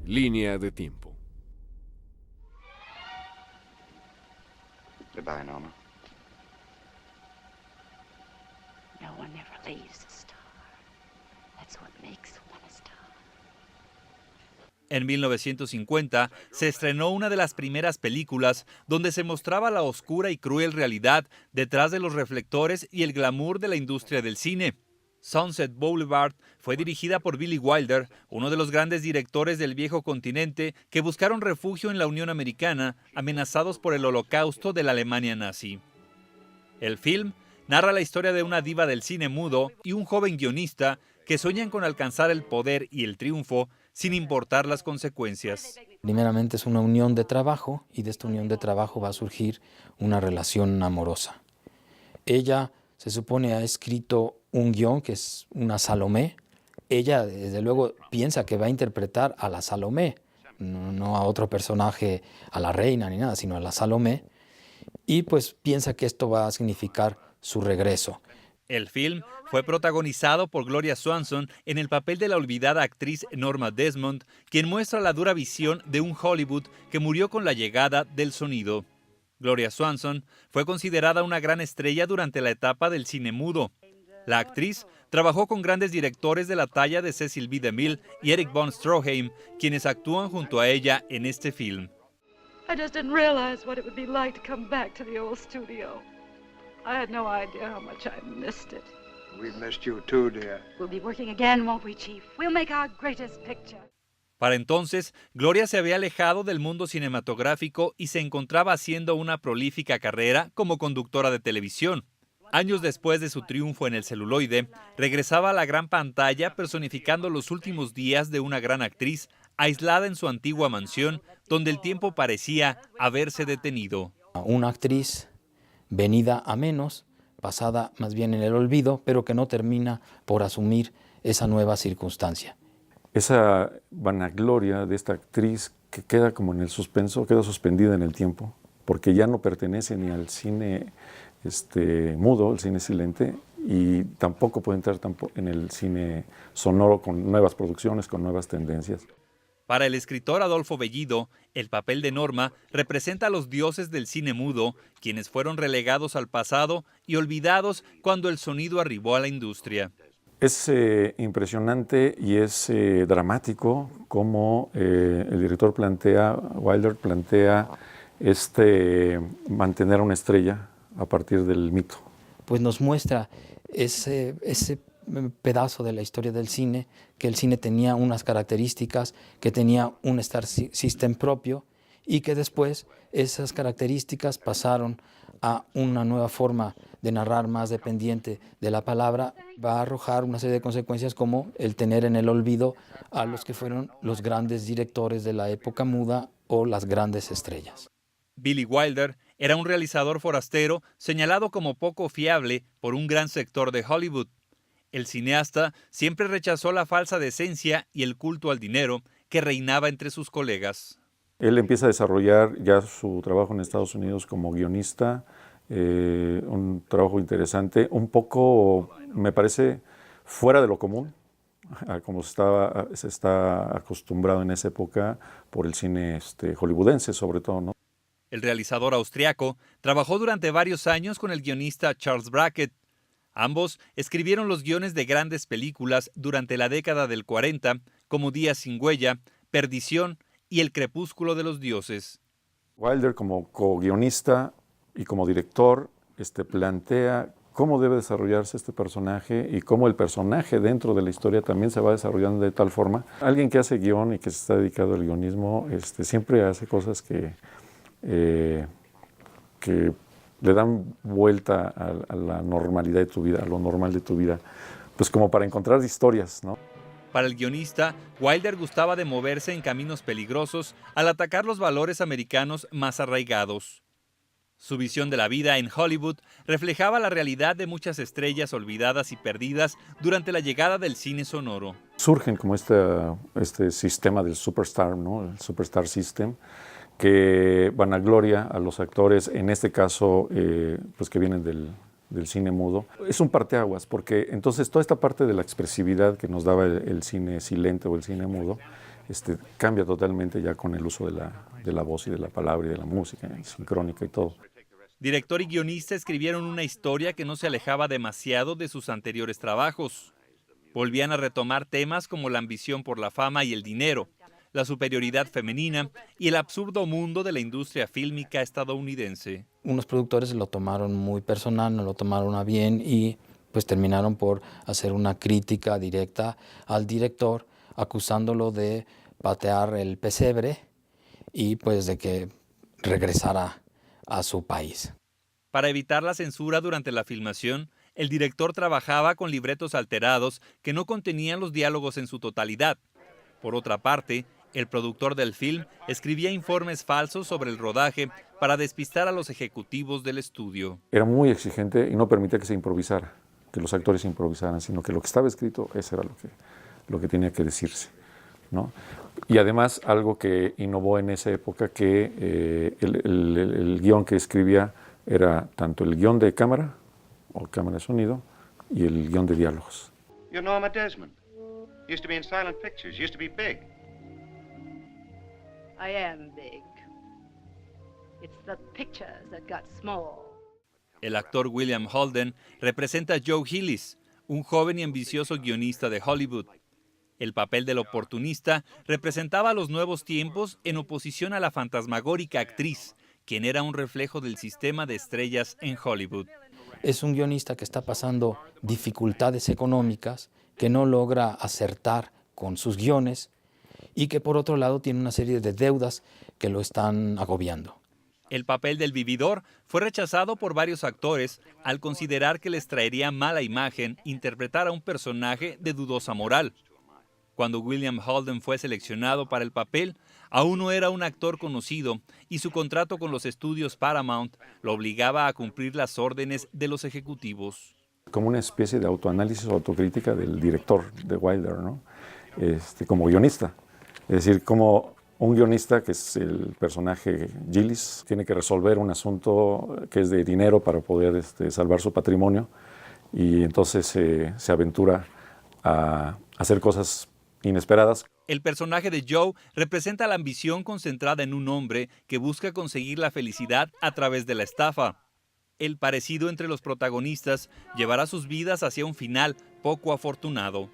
Línea de tiempo. Goodbye, Norma. No one ever leaves a star. That's what makes one a star. En 1950 se estrenó una de las primeras películas donde se mostraba la oscura y cruel realidad detrás de los reflectores y el glamour de la industria del cine. Sunset Boulevard fue dirigida por Billy Wilder, uno de los grandes directores del viejo continente que buscaron refugio en la Unión Americana, amenazados por el holocausto de la Alemania nazi. El film narra la historia de una diva del cine mudo y un joven guionista que sueñan con alcanzar el poder y el triunfo sin importar las consecuencias. Primeramente es una unión de trabajo y de esta unión de trabajo va a surgir una relación amorosa. Ella se supone ha escrito un guión que es una Salomé. Ella desde luego piensa que va a interpretar a la Salomé, no a otro personaje, a la reina ni nada, sino a la Salomé. Y pues piensa que esto va a significar su regreso. El film fue protagonizado por Gloria Swanson en el papel de la olvidada actriz Norma Desmond, quien muestra la dura visión de un Hollywood que murió con la llegada del sonido. Gloria Swanson fue considerada una gran estrella durante la etapa del cine mudo. La actriz trabajó con grandes directores de la talla de Cecil B. DeMille y Erich von Stroheim, quienes actúan junto a ella en este film. I just didn't realize what it would be like to come back to the old studio. I had no idea how much I missed it. We've missed you too, dear. We'll be working again, won't we, Chief? We'll make our greatest picture. Para entonces, Gloria se había alejado del mundo cinematográfico y se encontraba haciendo una prolífica carrera como conductora de televisión. Años después de su triunfo en el celuloide, regresaba a la gran pantalla personificando los últimos días de una gran actriz, aislada en su antigua mansión, donde el tiempo parecía haberse detenido. Una actriz venida a menos, pasada más bien en el olvido, pero que no termina por asumir esa nueva circunstancia. Esa vanagloria de esta actriz que queda como en el suspenso, queda suspendida en el tiempo, porque ya no pertenece ni al cine mudo, el cine silente, y tampoco puede entrar en el cine sonoro con nuevas producciones, con nuevas tendencias. Para el escritor Adolfo Bellido, el papel de Norma representa a los dioses del cine mudo, quienes fueron relegados al pasado y olvidados cuando el sonido arribó a la industria. Es impresionante y es dramático cómo el director Wilder plantea mantener una estrella a partir del mito. Pues nos muestra ese pedazo de la historia del cine, que el cine tenía unas características, que tenía un Star System propio y que después esas características pasaron a una nueva forma de narrar más dependiente de la palabra. Va a arrojar una serie de consecuencias como el tener en el olvido a los que fueron los grandes directores de la época muda o las grandes estrellas. Billy Wilder era un realizador forastero señalado como poco fiable por un gran sector de Hollywood. El cineasta siempre rechazó la falsa decencia y el culto al dinero que reinaba entre sus colegas. Él empieza a desarrollar ya su trabajo en Estados Unidos como guionista, un trabajo interesante, un poco, me parece, fuera de lo común, como se está acostumbrado en esa época por el cine hollywoodense sobre todo, ¿no? El realizador austriaco trabajó durante varios años con el guionista Charles Brackett. Ambos escribieron los guiones de grandes películas durante la década del 40, como Días sin huella, Perdición y El crepúsculo de los dioses. Wilder, como co-guionista y como director, plantea cómo debe desarrollarse este personaje y cómo el personaje dentro de la historia también se va desarrollando de tal forma. Alguien que hace guión y que se está dedicado al guionismo siempre hace cosas que le dan vuelta a la normalidad de tu vida, a lo normal de tu vida, pues como para encontrar historias, ¿no? Para el guionista, Wilder gustaba de moverse en caminos peligrosos al atacar los valores americanos más arraigados. Su visión de la vida en Hollywood reflejaba la realidad de muchas estrellas olvidadas y perdidas durante la llegada del cine sonoro. Surgen como este sistema del superstar, ¿no? El superstar system, que vanagloria a los actores, en este caso, pues que vienen del cine mudo. Es un parteaguas, porque entonces toda esta parte de la expresividad que nos daba el cine silente o el cine mudo, cambia totalmente ya con el uso de la voz y de la palabra y de la música, sincrónica y todo. Director y guionista escribieron una historia que no se alejaba demasiado de sus anteriores trabajos. Volvían a retomar temas como la ambición por la fama y el dinero, la superioridad femenina y el absurdo mundo de la industria fílmica estadounidense. Unos productores lo tomaron muy personal, no lo tomaron a bien y pues terminaron por hacer una crítica directa al director, acusándolo de patear el pesebre y pues de que regresara a su país. Para evitar la censura durante la filmación, el director trabajaba con libretos alterados que no contenían los diálogos en su totalidad. Por otra parte, el productor del film escribía informes falsos sobre el rodaje para despistar a los ejecutivos del estudio. Era muy exigente y no permitía que se improvisara, que los actores improvisaran, sino que lo que estaba escrito, eso era lo que tenía que decirse, ¿no? Y además, algo que innovó en esa época, que el guión que escribía era tanto el guión de cámara, o cámara de sonido, y el guión de diálogos. You're Norma Desmond. Used to be in silent pictures, used to be big. I am big. It's the pictures that got small. El actor William Holden representa a Joe Hillis, un joven y ambicioso guionista de Hollywood. El papel del oportunista representaba a los nuevos tiempos en oposición a la fantasmagórica actriz, quien era un reflejo del sistema de estrellas en Hollywood. Es un guionista que está pasando dificultades económicas, que no logra acertar con sus guiones y que por otro lado tiene una serie de deudas que lo están agobiando. El papel del vividor fue rechazado por varios actores al considerar que les traería mala imagen interpretar a un personaje de dudosa moral. Cuando William Holden fue seleccionado para el papel, aún no era un actor conocido y su contrato con los estudios Paramount lo obligaba a cumplir las órdenes de los ejecutivos. Como una especie de autoanálisis o autocrítica del director de Wilder, ¿no? Como guionista. Es decir, como un guionista, que es el personaje Gillis, tiene que resolver un asunto que es de dinero para poder salvar su patrimonio, y entonces se aventura a hacer cosas inesperadas. El personaje de Joe representa la ambición concentrada en un hombre que busca conseguir la felicidad a través de la estafa. El parecido entre los protagonistas llevará sus vidas hacia un final poco afortunado.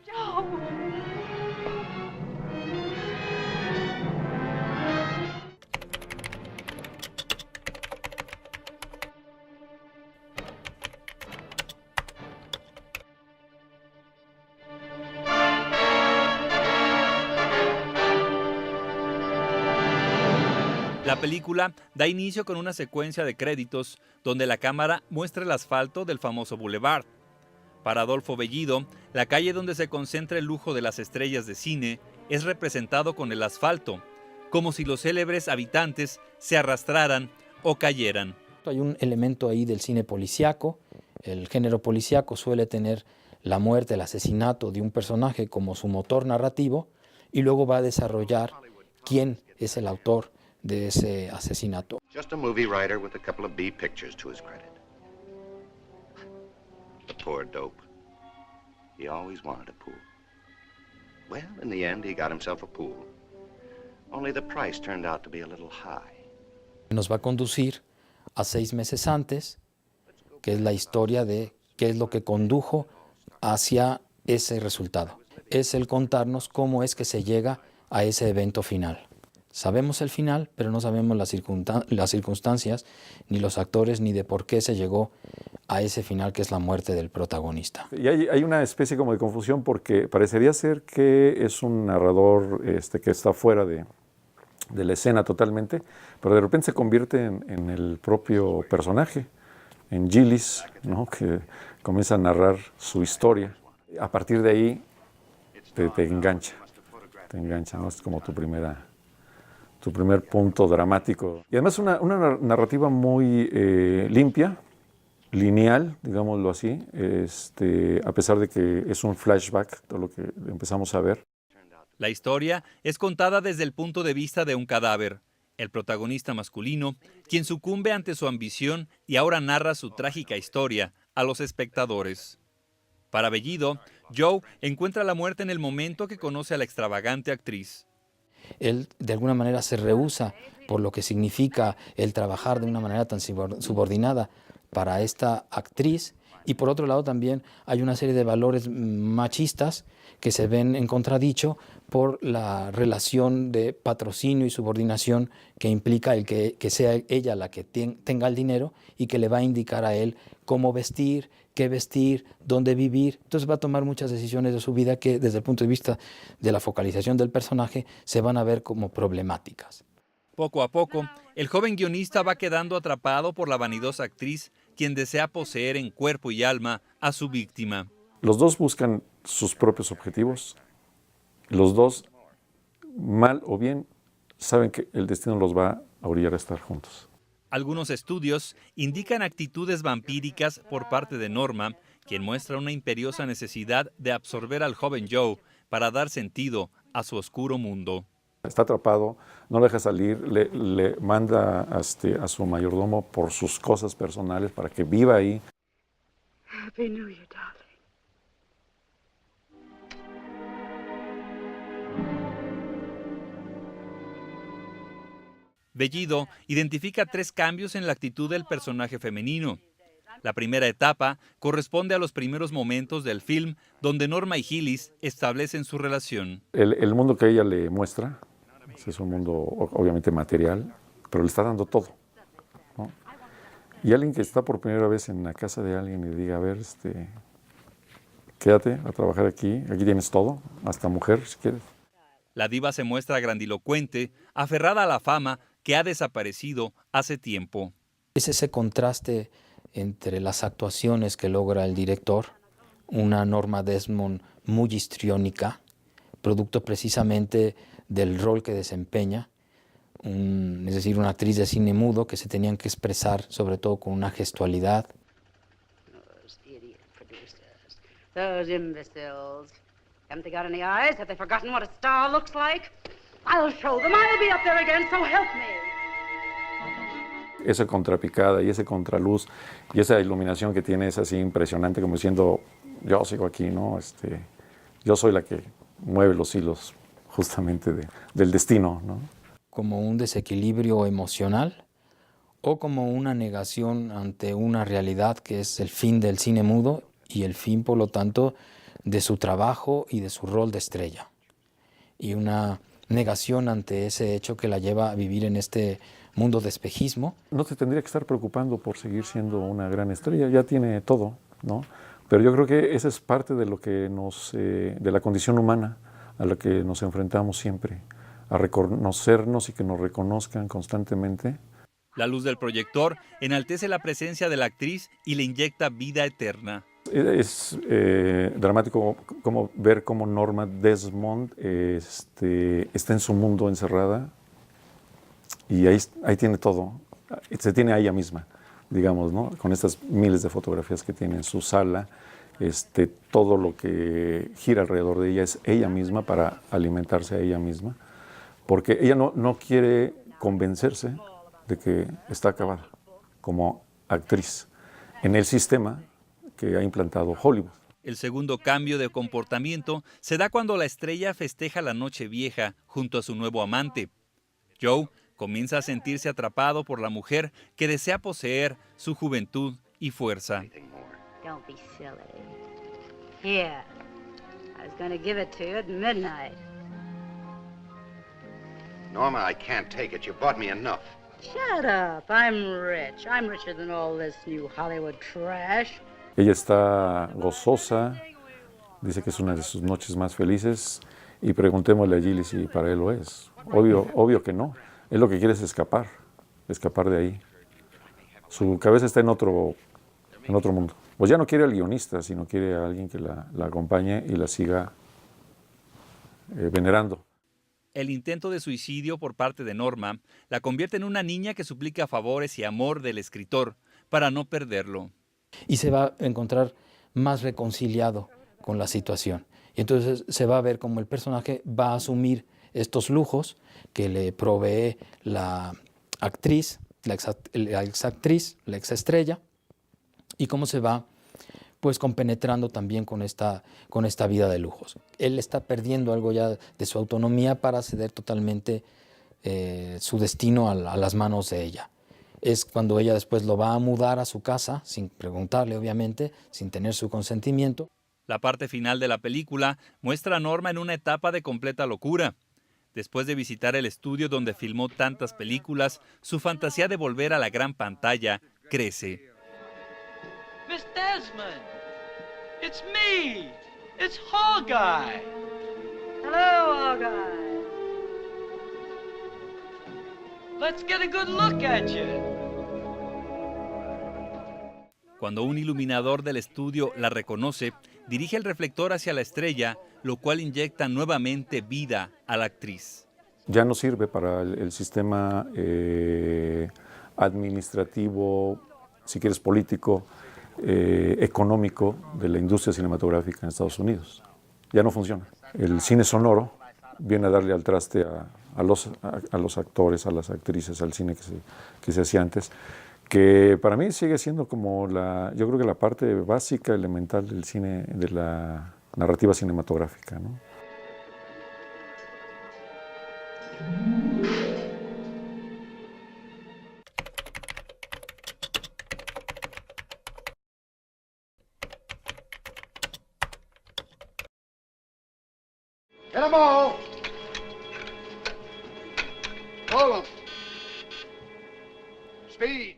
La película da inicio con una secuencia de créditos donde la cámara muestra el asfalto del famoso Boulevard. Para Adolfo Bellido, la calle donde se concentra el lujo de las estrellas de cine es representado con el asfalto, como si los célebres habitantes se arrastraran o cayeran. Hay un elemento ahí del cine policíaco. El género policíaco suele tener la muerte, el asesinato de un personaje como su motor narrativo y luego va a desarrollar quién es el autor de ese asesinato. Just a movie writer with a couple of B pictures to his credit. The poor dope. He always wanted a pool. Well, in the end, he got himself a pool. Only the price turned out to be a little high. Nos va a conducir a 6 meses antes, que es la historia de qué es lo que condujo hacia ese resultado. Es el contarnos cómo es que se llega a ese evento final. Sabemos el final, pero no sabemos las circunstancias, ni los actores, ni de por qué se llegó a ese final, que es la muerte del protagonista. Y hay una especie como de confusión, porque parecería ser que es un narrador que está fuera de la escena totalmente, pero de repente se convierte en el propio personaje, en Gillis, ¿no? Que comienza a narrar su historia. A partir de ahí te engancha, ¿no? Es como tu primer punto dramático. Y además una narrativa muy limpia, lineal, digámoslo así, a pesar de que es un flashback, todo lo que empezamos a ver. La historia es contada desde el punto de vista de un cadáver, el protagonista masculino, quien sucumbe ante su ambición y ahora narra su trágica historia a los espectadores. Para Bellido, Joe encuentra la muerte en el momento que conoce a la extravagante actriz. él de alguna manera se rehúsa por lo que significa el trabajar de una manera tan subordinada para esta actriz. Y por otro lado también hay una serie de valores machistas que se ven en contradicho por la relación de patrocinio y subordinación que implica el que sea ella la que tenga el dinero y que le va a indicar a él cómo vestir, qué vestir, dónde vivir. Entonces va a tomar muchas decisiones de su vida que desde el punto de vista de la focalización del personaje se van a ver como problemáticas. Poco a poco, el joven guionista va quedando atrapado por la vanidosa actriz, quien desea poseer en cuerpo y alma a su víctima. Los dos buscan sus propios objetivos. Los dos, mal o bien, saben que el destino los va a orillar a estar juntos. Algunos estudios indican actitudes vampíricas por parte de Norma, quien muestra una imperiosa necesidad de absorber al joven Joe para dar sentido a su oscuro mundo. Está atrapado, no lo deja salir, le manda a su mayordomo por sus cosas personales para que viva ahí. Happy New Year, darling. Bellido identifica 3 cambios en la actitud del personaje femenino. La primera etapa corresponde a los primeros momentos del film donde Norma y Gillis establecen su relación. El mundo que ella le muestra es un mundo obviamente material, pero le está dando todo, ¿no? Y alguien que está por primera vez en la casa de alguien y le diga, a ver, quédate a trabajar aquí tienes todo, hasta mujer si quieres. La diva se muestra grandilocuente, aferrada a la fama que ha desaparecido hace tiempo. Es ese contraste entre las actuaciones que logra el director, una Norma Desmond muy histriónica, producto precisamente del rol que desempeña, es decir, una actriz de cine mudo que se tenían que expresar sobre todo con una gestualidad. Those idiot producers. Those imbeciles. Haven't they got any eyes? Have they forgotten what a star looks like? I'll show them. I'll be up there again, so help me. Esa contrapicada y ese contraluz y esa iluminación que tiene es así impresionante, como diciendo, yo sigo aquí, ¿no? Yo soy la que mueve los hilos justamente del destino, ¿no? Como un desequilibrio emocional o como una negación ante una realidad que es el fin del cine mudo y el fin, por lo tanto, de su trabajo y de su rol de estrella. Y una negación ante ese hecho que la lleva a vivir en este mundo de espejismo. No se tendría que estar preocupando por seguir siendo una gran estrella, ya tiene todo, ¿no? Pero yo creo que esa es parte de lo que de la condición humana a la que nos enfrentamos siempre, a reconocernos y que nos reconozcan constantemente. La luz del proyector enaltece la presencia de la actriz y le inyecta vida eterna. Es dramático ver cómo Norma Desmond está en su mundo encerrada y ahí tiene todo, se tiene a ella misma, digamos, ¿no? Con estas miles de fotografías que tiene en su sala, todo lo que gira alrededor de ella es ella misma para alimentarse a ella misma, porque ella no quiere convencerse de que está acabada como actriz en el sistema que ha implantado Hollywood. El segundo cambio de comportamiento se da cuando la estrella festeja la noche vieja junto a su nuevo amante. Joe comienza a sentirse atrapado por la mujer que desea poseer su juventud y fuerza. Don't be silly. Here. I was going to give it to you at midnight. Norma, I can't take it. You bought me enough. Shut up. I'm rich. I'm richer than all this new Hollywood trash. Ella está gozosa, dice que es una de sus noches más felices y preguntémosle a Gillis si para él lo es. Obvio que no. Él lo que quiere es escapar de ahí. Su cabeza está en otro mundo. Pues ya no quiere al guionista, sino quiere a alguien que la acompañe y la siga venerando. El intento de suicidio por parte de Norma la convierte en una niña que suplica favores y amor del escritor para no perderlo. Y se va a encontrar más reconciliado con la situación. Y entonces se va a ver cómo el personaje va a asumir estos lujos que le provee la actriz, la exactriz, la exestrella, y cómo se va pues compenetrando también con esta vida de lujos. Él está perdiendo algo ya de su autonomía para ceder totalmente su destino a las manos de ella. Es cuando ella después lo va a mudar a su casa, sin preguntarle obviamente, sin tener su consentimiento. La parte final de la película muestra a Norma en una etapa de completa locura. Después de visitar el estudio donde filmó tantas películas, su fantasía de volver a la gran pantalla crece. Miss Desmond, it's me. It's Hawkeye. Hello, Hawkeye. Let's get a good look at you. Cuando un iluminador del estudio la reconoce, dirige el reflector hacia la estrella, lo cual inyecta nuevamente vida a la actriz. Ya no sirve para el sistema administrativo, si quieres político, económico de la industria cinematográfica en Estados Unidos. Ya no funciona. El cine sonoro viene a darle al traste a los actores, a las actrices, al cine que se hacía antes, que para mí sigue siendo como yo creo que la parte básica, elemental del cine, de la narrativa cinematográfica, ¿no? Get 'em all! Hold 'em! Speed!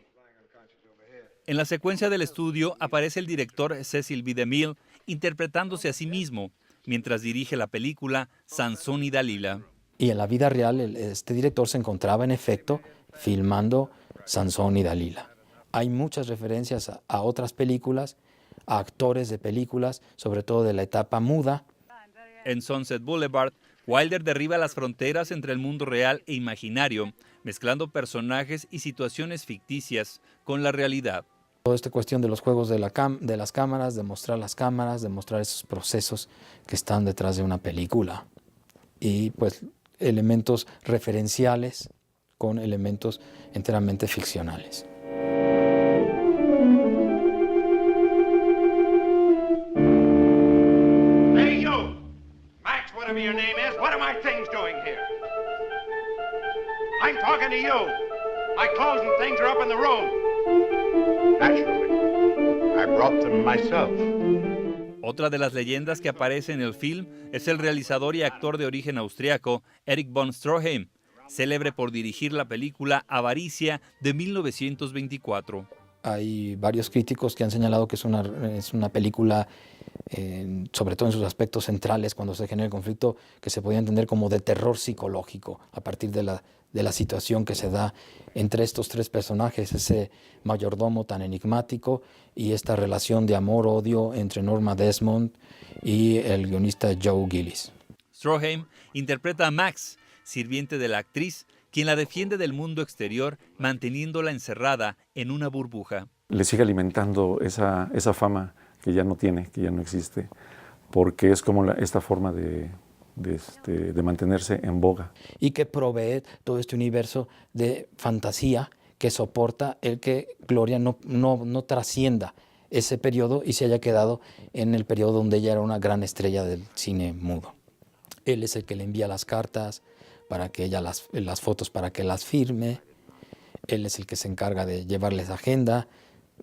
En la secuencia del estudio aparece el director Cecil B. DeMille interpretándose a sí mismo, mientras dirige la película Sansón y Dalila. Y en la vida real este director se encontraba en efecto filmando Sansón y Dalila. Hay muchas referencias a otras películas, a actores de películas, sobre todo de la etapa muda. En Sunset Boulevard, Wilder derriba las fronteras entre el mundo real e imaginario, mezclando personajes y situaciones ficticias con la realidad. Toda esta cuestión de los juegos de las cámaras, de mostrar las cámaras, de mostrar esos procesos que están detrás de una película. Y pues elementos referenciales con elementos enteramente ficcionales. Hey, you! Max, whatever your name is, what are my things doing here? I'm talking to you. My clothes and things are up in the room. Naturally. I brought them myself. Otra de las leyendas que aparece en el film es el realizador y actor de origen austriaco Erich von Stroheim, célebre por dirigir la película Avaricia de 1924. Hay varios críticos que han señalado que es una película, sobre todo en sus aspectos centrales, cuando se genera el conflicto, que se podía entender como de terror psicológico, a partir de la situación que se da entre estos tres personajes, ese mayordomo tan enigmático y esta relación de amor-odio entre Norma Desmond y el guionista Joe Gillis. Stroheim interpreta a Max, sirviente de la actriz, quien la defiende del mundo exterior, manteniéndola encerrada en una burbuja. Le sigue alimentando esa fama que ya no tiene, que ya no existe, porque es como esta forma de mantenerse en boga. Y que provee todo este universo de fantasía que soporta el que Gloria no trascienda ese periodo y se haya quedado en el periodo donde ella era una gran estrella del cine mudo. Él es el que le envía las cartas para que ella las fotos para que las firme. Él es el que se encarga de llevarles agenda,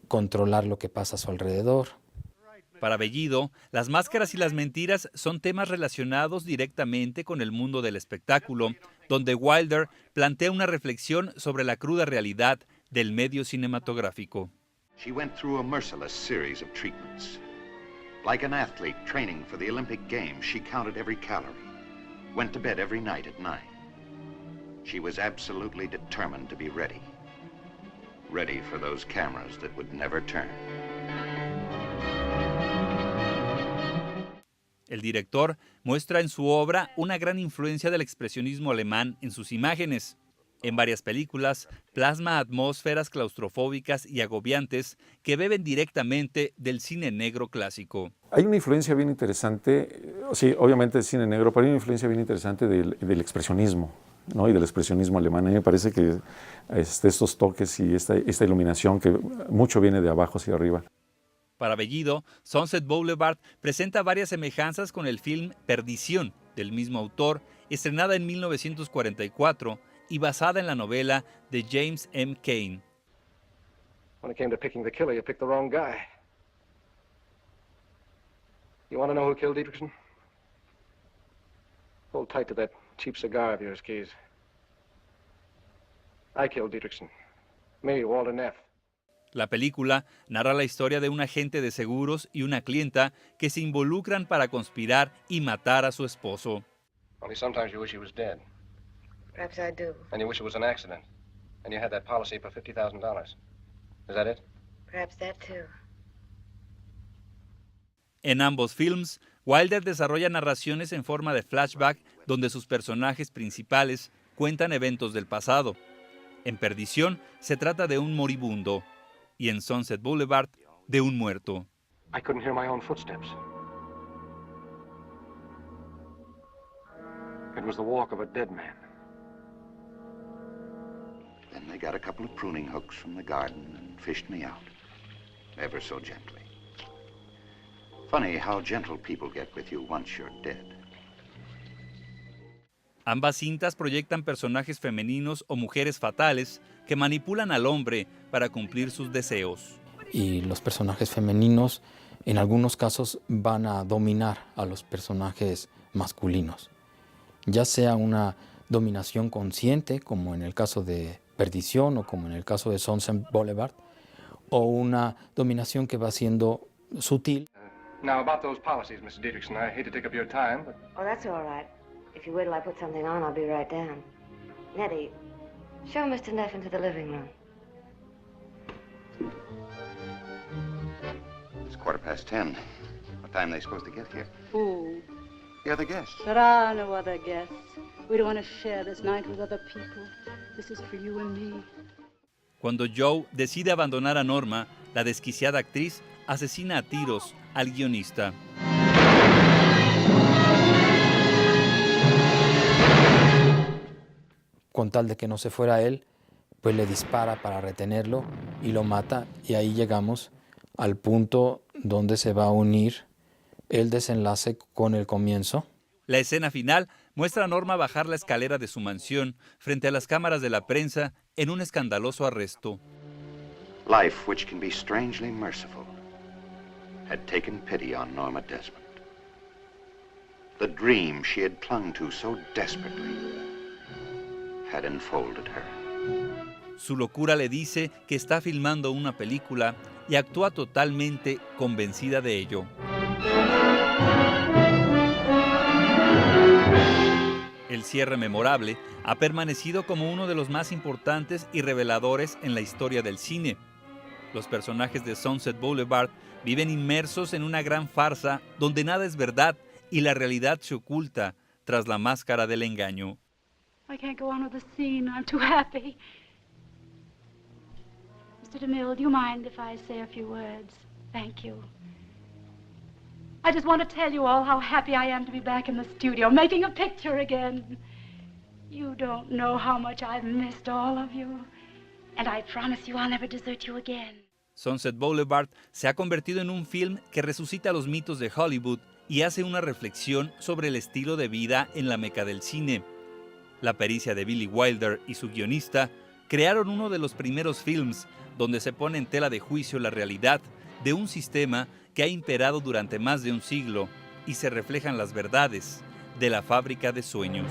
controlar lo que pasa a su alrededor. Para Bellido, las máscaras y las mentiras son temas relacionados directamente con el mundo del espectáculo, donde Wilder plantea una reflexión sobre la cruda realidad del medio cinematográfico. She went through a merciless series of treatments. Like an athlete training for the Olympic Games, she counted every calorie, went to bed every night at 9. She was absolutely determined to be ready. Ready for those cameras that would never turn. El director muestra en su obra una gran influencia del expresionismo alemán en sus imágenes. En varias películas plasma atmósferas claustrofóbicas y agobiantes que beben directamente del cine negro clásico. Hay una influencia bien interesante, sí, obviamente del cine negro, pero hay una influencia bien interesante del expresionismo, ¿no? Y del expresionismo alemán. A mí me parece que estos toques y esta iluminación que mucho viene de abajo hacia arriba. Para Bellido, Sunset Boulevard presenta varias semejanzas con el film Perdición, del mismo autor, estrenada en 1944 y basada en la novela de James M. Cain. When it came to picking the killer, you picked the wrong guy. You want to know who killed Dietrichson? Hold tight to that cheap cigar of yours, Keys. I killed Dietrichson. Me, Walter Neff. La película narra la historia de un agente de seguros y una clienta que se involucran para conspirar y matar a su esposo. Only sometimes you wish he was dead. Perhaps I do. And you wish it was an accident. And you had that policy for $50,000. Is that it? Perhaps that too. En ambos films, Wilder desarrolla narraciones en forma de flashback donde sus personajes principales cuentan eventos del pasado. En Perdición se trata de un moribundo y en Sunset Boulevard de un muerto. I couldn't hear my own footsteps. It was the walk of a dead man. Then they got a couple of pruning hooks from the garden and fished me out, ever so gently. Funny how gentle people get with you once you're dead. Ambas cintas proyectan personajes femeninos o mujeres fatales que manipulan al hombre para cumplir sus deseos. Y los personajes femeninos en algunos casos van a dominar a los personajes masculinos, ya sea una dominación consciente, como en el caso de Perdición o como en el caso de Sunset Boulevard, o una dominación que va siendo sutil. Now, about those policies, Mr. Dietrichson, I hate to take up your time, but... Oh, that's all right. If you wait till I put something on, I'll be right down. Nettie, show Mr. Neff into the living room. It's 10:15. What time are they supposed to get here? Who? The other guests. There are no other guests. We don't want to share this night with other people. This is for you and me. Cuando Joe decide abandonar a Norma, la desquiciada actriz asesina a tiros al guionista. Con tal de que no se fuera él, pues le dispara para retenerlo y lo mata, y ahí llegamos al punto donde se va a unir el desenlace con el comienzo. La escena final muestra a Norma bajar la escalera de su mansión frente a las cámaras de la prensa en un escandaloso arresto. Life, which can be strangely merciful, had taken pity on Norma Desmond. The dream she had clung to so desperately had enfolded her. Su locura le dice que está filmando una película y actúa totalmente convencida de ello. El cierre memorable ha permanecido como uno de los más importantes y reveladores en la historia del cine. Los personajes de Sunset Boulevard viven inmersos en una gran farsa donde nada es verdad y la realidad se oculta tras la máscara del engaño. I can't go on with the scene. I'm too happy. Mr. DeMille, do you mind if I say a few words? Thank you. I just want to tell you all how happy I am to be back in the studio, making a picture again. You don't know how much I've missed all of you. And I promise you I'll never desert you again. Sunset Boulevard se ha convertido en un film que resucita los mitos de Hollywood y hace una reflexión sobre el estilo de vida en la meca del cine. La pericia de Billy Wilder y su guionista crearon uno de los primeros films donde se pone en tela de juicio la realidad de un sistema que ha imperado durante más de un siglo y se reflejan las verdades de la fábrica de sueños.